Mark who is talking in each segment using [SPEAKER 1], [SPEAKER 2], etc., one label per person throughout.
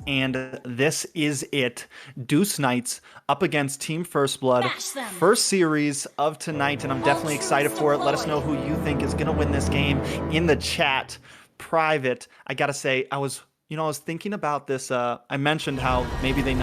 [SPEAKER 1] And this is it. Deuce Knights up against Team First Blood. First series of tonight, and I'm definitely excited for it. Let us know who you think is going to win this game in the chat. Private, I gotta say, I was thinking about this. I mentioned how maybe they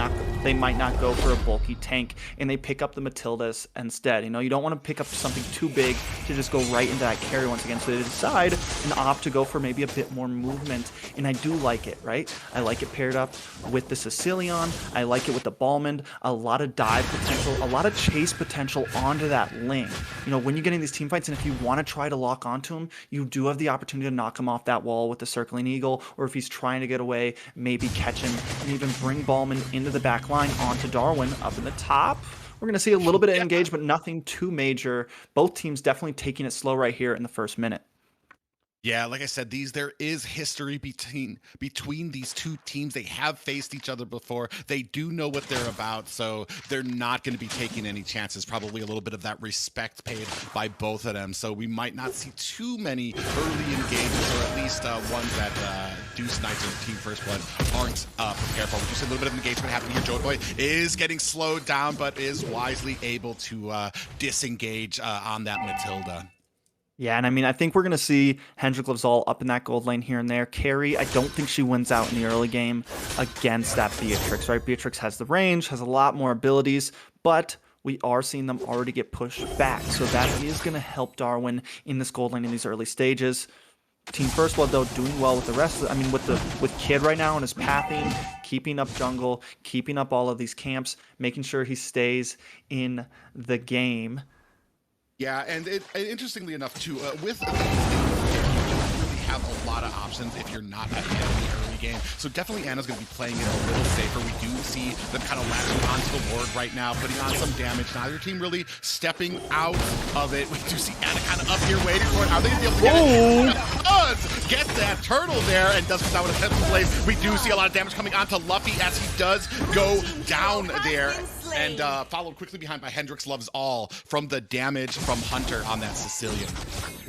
[SPEAKER 1] might not go for a bulky tank and they pick up the Matildas instead. You don't want to pick up something too big to just go right into that carry once again. So they decide and opt to go for maybe a bit more movement, and I do like it, right? I like it paired up with the Sicilian. I like it with the Balmond. A lot of dive potential, a lot of chase potential onto that Ling. When you get in these team fights, and if you want to try to lock onto him, you do have the opportunity to knock him off that wall with the Circling Eagle, or if he's trying to get away, maybe catch him and even bring Ballman into the back line onto Darwin up in the top. We're going to see a little bit of engagement, nothing too major. Both teams definitely taking it slow right here in the first minute.
[SPEAKER 2] Yeah, like I said, there is history between these two teams. They have faced each other before. They do know what they're about, so they're not going to be taking any chances. Probably a little bit of that respect paid by both of them. So we might not see too many early engagements, or at least ones that Deuce Knights or Team First Blood aren't prepared for. We do see a little bit of engagement happening here. Joy Boy is getting slowed down, but is wisely able to disengage on that Matilda.
[SPEAKER 1] Yeah, and I think we're going to see Hendrik Lavzal up in that gold lane here and there. Carry, I don't think she wins out in the early game against that Beatrix, right? Beatrix has the range, has a lot more abilities, but we are seeing them already get pushed back. So that is going to help Darwin in this gold lane in these early stages. Team First Blood, though, doing well with the rest of with Kid right now and his pathing, keeping up jungle, keeping up all of these camps, making sure he stays in the game.
[SPEAKER 2] Yeah, and interestingly enough, too, with these things, you don't really have a lot of options if you're not ahead in the early game. So definitely Anna's going to be playing it a little safer. We do see them kind of latching onto the ward right now, putting on some damage. Neither team really stepping out of it. We do see Anna kind of up here waiting for it. Are they going to be able to get it? Does get that turtle there and does put down with a pencil blaze. We do see a lot of damage coming onto Luffy as he does go down there. And followed quickly behind by Hendrix Loves All from the damage from Hunter on that Sicilian.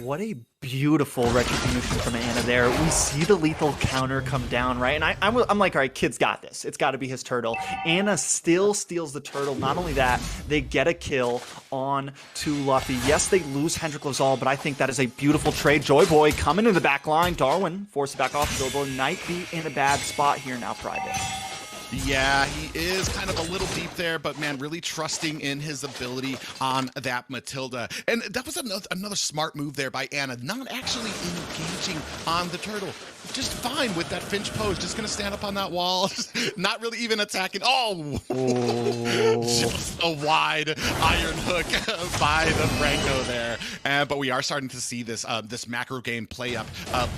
[SPEAKER 1] What a beautiful retribution from Anna there. We see the lethal counter come down, right? And I'm like, all right, Kid's got this. It's got to be his turtle. Anna still steals the turtle. Not only that, they get a kill on to Luffy. Yes, they lose Hendrik Loves All, but I think that is a beautiful trade. Joy Boy coming in the back line. Darwin forced back off. Joy Boy might be in a bad spot here now, Private.
[SPEAKER 2] Yeah, he is kind of a little deep there, but man, really trusting in his ability on that Matilda. And that was another smart move there by Anna, not actually engaging on the turtle. Just fine with that Finch pose, just gonna stand up on that wall, not really even attacking. Oh! Just a wide iron hook by the Franco there. But we are starting to see this this macro game play up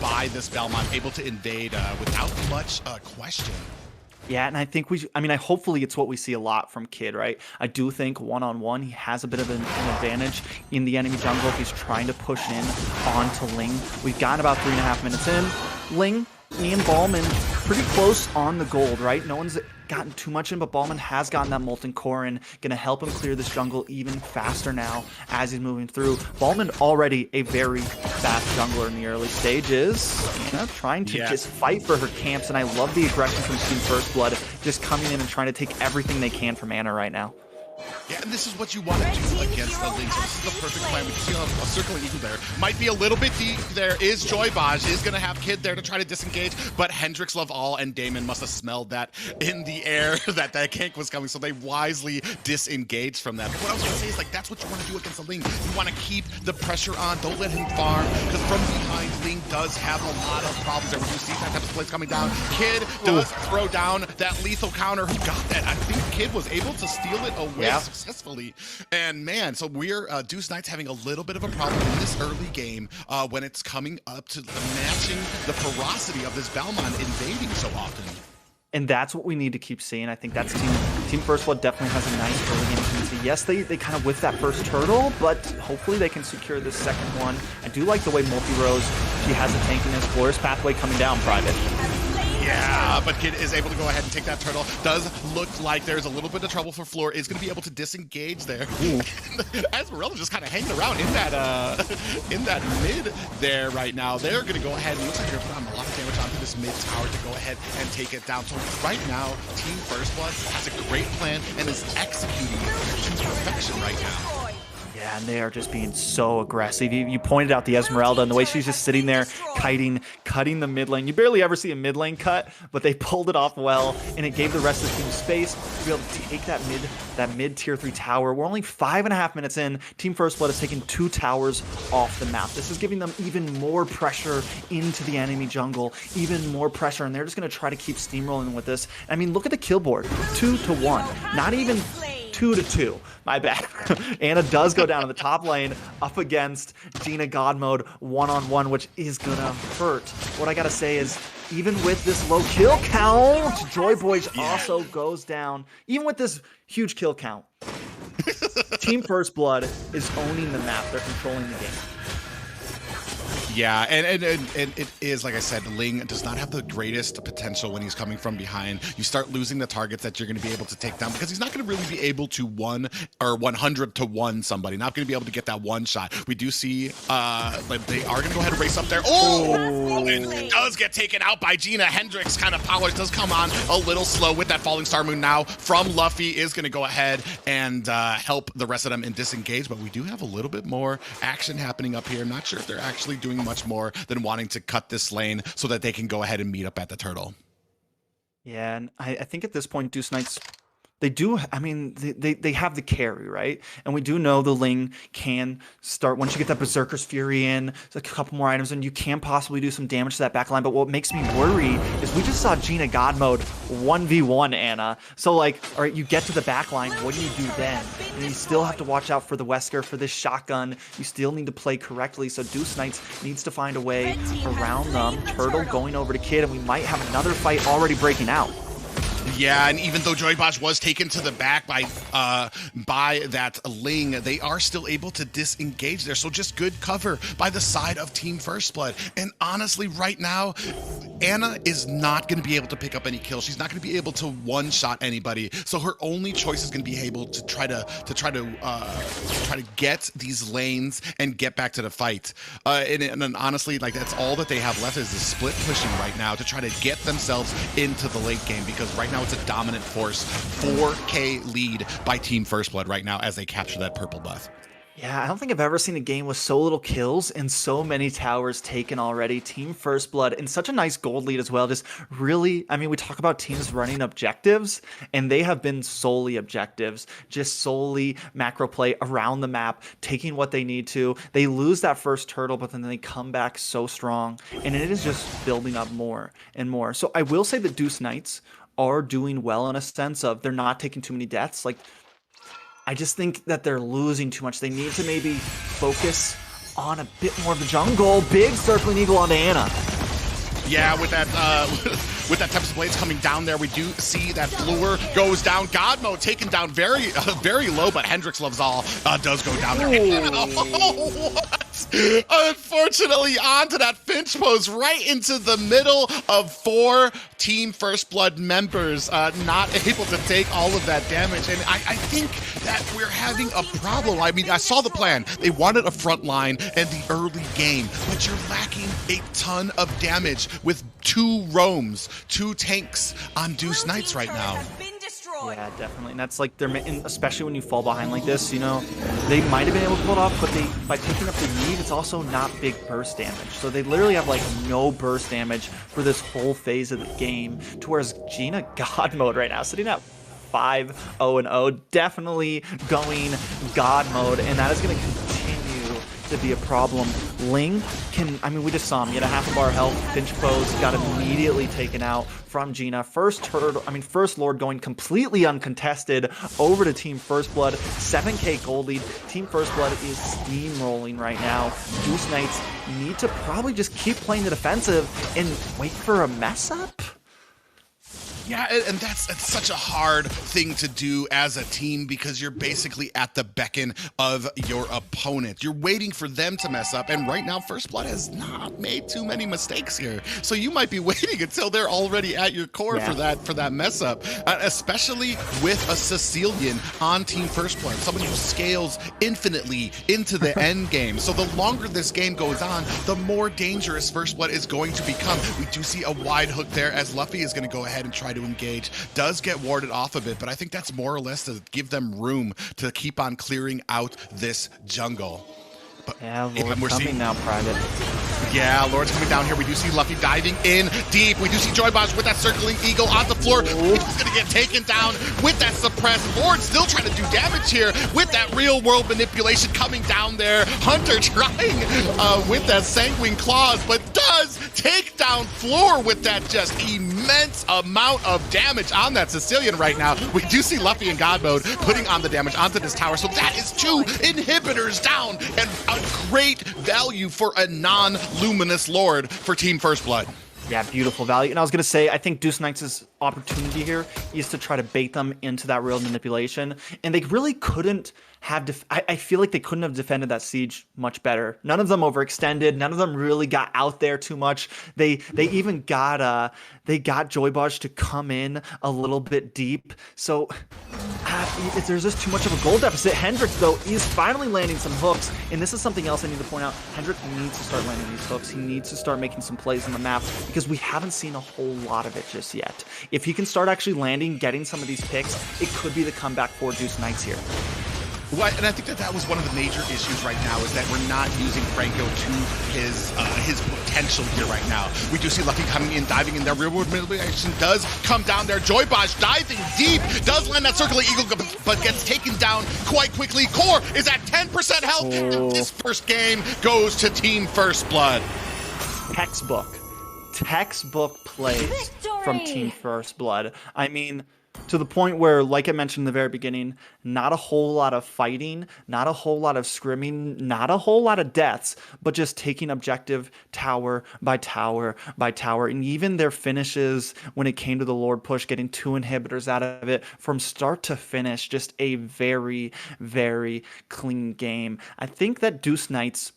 [SPEAKER 2] by this Belmont, able to invade without much question.
[SPEAKER 1] Yeah, and I think hopefully it's what we see a lot from Kid, right? I do think one-on-one, he has a bit of an advantage in the enemy jungle if he's trying to push in onto Ling. We've gotten about 3.5 minutes in. Ling and Ballman pretty close on the gold, right? No one's gotten too much in, but Ballman has gotten that Molten Core in, gonna help him clear this jungle even faster now as he's moving through. Ballman already a very fast jungler in the early stages. Anna trying to just fight for her camps, and I love the aggression from Team First Blood, just coming in and trying to take everything they can from Anna right now.
[SPEAKER 2] Yeah, and this is what you want to do against the Ling. So this is the perfect plan. We can see a Circling Eagle there. Might be a little bit deep. There is Joy Baj. Is going to have Kid there to try to disengage, but Hendrix Love All and Damon must have smelled that in the air, that gank was coming, so they wisely disengaged from that. But what I was going to say is, like, that's what you want to do against the Ling. You want to keep the pressure on. Don't let him farm, because from behind, Ling does have a lot of problems there. We do see that type of plays coming down. Kid does throw down that lethal counter. Who got that? I think Kid was able to steal it away successfully. And man, so we're Deuce Knights having a little bit of a problem in this early game when it's coming up to matching the ferocity of this Belmont invading so often.
[SPEAKER 1] And that's what we need to keep seeing. I think that's Team First Blood definitely has a nice early game tendency. Yes, they kind of whiffed that first turtle, but hopefully they can secure this second one. I do like the way Multi-Rose, she has a tank in this Glorious Pathway coming down, Private.
[SPEAKER 2] Yeah, but Kid is able to go ahead and take that turtle. Does look like there's a little bit of trouble for Floor. Is going to be able to disengage there. Esmeralda just kind of hanging around in that mid there right now. They're going to go ahead and looks like they're putting a lot of damage onto this mid tower to go ahead and take it down. So right now, Team First Blood has a great plan and is executing it to perfection right now.
[SPEAKER 1] Yeah, and they are just being so aggressive. You pointed out the Esmeralda and the way she's just sitting there cutting the mid lane. You barely ever see a mid lane cut, but they pulled it off well, and it gave the rest of the team space to be able to take that mid tier 3 tower. We're only 5.5 minutes in. Team First Blood has taken 2 towers off the map. This is giving them even more pressure into the enemy jungle, even more pressure, and they're just going to try to keep steamrolling with this. I mean, look at the kill board, 2-1, not even 2-2. My bad. Anna does go down to the top lane up against Gina God Mode 1-on-1, which is gonna hurt. What I gotta say is, even with this low kill count, Joy Boys also goes down. Even with this huge kill count, Team First Blood is owning the map. They're controlling the game.
[SPEAKER 2] Yeah, and it is, like I said, Ling does not have the greatest potential when he's coming from behind. You start losing the targets that you're going to be able to take down because he's not going to really be able to 100 to 1 somebody. Not going to be able to get that one shot. We do see like they are going to go ahead and race up there. Oh, and does get taken out by Gina. Hendrix kind of powers does come on a little slow with that falling star moon now from Luffy. Is going to go ahead and help the rest of them in disengage, but we do have a little bit more action happening up here. I'm not sure if they're actually doing much more than wanting to cut this lane so that they can go ahead and meet up at the turtle.
[SPEAKER 1] Yeah, and I think at this point, DEUS Knights, they do, I mean, they have the carry, right? And we do know the Ling can start, once you get that Berserker's Fury in, a couple more items, and you can possibly do some damage to that backline. But what makes me worry is we just saw Gina God Mode 1v1 Anna. So, like, all right, you get to the backline, what do you do then? And you still have to watch out for the Wesker, for this shotgun. You still need to play correctly. So DEUS Knights needs to find a way around them. Turtle going over to Kid, and we might have another fight already breaking out.
[SPEAKER 2] Yeah, and even though Joy Bosch was taken to the back by that Ling, they are still able to disengage there. So just good cover by the side of Team First Blood. And honestly, right now, Anna is not going to be able to pick up any kills. She's not going to be able to one-shot anybody. So her only choice is going to be able to try to get these lanes and get back to the fight. And honestly, like that's all that they have left is the split pushing right now to try to get themselves into the late game, because right now it's a dominant force. 4K lead by Team First Blood right now as they capture that purple buff.
[SPEAKER 1] Yeah, I don't think I've ever seen a game with so little kills and so many towers taken already. Team First Blood, and such a nice gold lead as well. Just really, I mean, we talk about teams running objectives, and they have been solely objectives, just solely macro play around the map, taking what they need to. They lose that first turtle, but then they come back so strong, and it is just building up more and more. So I will say that DEUS Knights are doing well in a sense of they're not taking too many deaths. Like, I just think that they're losing too much. They need to maybe focus on a bit more of the jungle. Big circling eagle onto Anna.
[SPEAKER 2] Yeah, with that Tempest Blades coming down there, we do see that Lure goes down. God Mode taken down very low, but Hendrix Loves All does go down there. Oh, what? Unfortunately, onto that Finch pose right into the middle of 4 Team First Blood members, not able to take all of that damage. And I think that we're having a problem. I mean, I saw the plan. They wanted a front line and the early game, but you're lacking a ton of damage with 2 roams, 2 tanks on DEUS Knights right now.
[SPEAKER 1] Yeah, definitely. And that's like, especially when you fall behind like this, you know, they might have been able to pull it off, but by picking up the lead, it's also not big burst damage. So they literally have like no burst damage for this whole phase of the game, to whereas Gina God Mode right now, sitting at 5-0-0, definitely going God Mode, and that is going to continue to be a problem. Ling can, I mean, we just saw him. He had a half a bar health. Finch pose got immediately taken out from Gina. First Lord going completely uncontested over to Team First Blood. 7K gold lead. Team First Blood is steamrolling right now. DEUS Knights need to probably just keep playing the defensive and wait for a mess up.
[SPEAKER 2] Yeah, and that's such a hard thing to do as a team because you're basically at the beckon of your opponent. You're waiting for them to mess up, and right now First Blood has not made too many mistakes here. So you might be waiting until they're already at your core for that mess up, especially with a Sicilian on Team First Blood, someone who scales infinitely into the end game. So the longer this game goes on, the more dangerous First Blood is going to become. We do see a wide hook there as Luffy is going to go ahead and try to engage. Does get warded off a bit, but I think that's more or less to give them room to keep on clearing out this jungle. But
[SPEAKER 1] yeah, Lord's coming now, Private.
[SPEAKER 2] Yeah, Lord's coming down here. We do see Luffy diving in deep. We do see Joy Bosch with that circling eagle on the floor. He's going to get taken down with that suppress. Lord still trying to do damage here with that real world manipulation coming down there. Hunter trying with that sanguine claws, but does take down Floor with that just immense amount of damage on that Sicilian right now. We do see Luffy in God mode putting on the damage onto this tower. So that is 2 inhibitors down, and a great value for a non-luminous Lord for Team First Blood.
[SPEAKER 1] Yeah, beautiful value. And I was going to say, I think Deuce Knights' opportunity here is to try to bait them into that real manipulation. And they really couldn't have, I feel like they couldn't have defended that siege much better. None of them overextended. None of them really got out there too much. They even got Joy Bosch to come in a little bit deep. So there's just too much of a goal deficit. Hendrix, though, is finally landing some hooks. And this is something else I need to point out. Hendrix needs to start landing these hooks. He needs to start making some plays on the map because we haven't seen a whole lot of it just yet. If he can start actually landing, getting some of these picks, it could be the comeback for Deuce Knights here.
[SPEAKER 2] Well, and I think that was one of the major issues right now is that we're not using Franco to his potential here right now. We do see Luffy coming in, diving in there. Real world manipulation does come down there. Joy Bosch diving deep, does land that circling eagle, but gets taken down quite quickly. Core is at 10% health. And this first game goes to Team First Blood.
[SPEAKER 1] Textbook plays from Team First Blood. I mean, to the point where, like I mentioned in the very beginning, not a whole lot of fighting, not a whole lot of scrimming, not a whole lot of deaths, but just taking objective tower by tower by tower. And even their finishes when it came to the Lord push, getting 2 inhibitors out of it from start to finish, just a very, very clean game. I think that Deuce Knights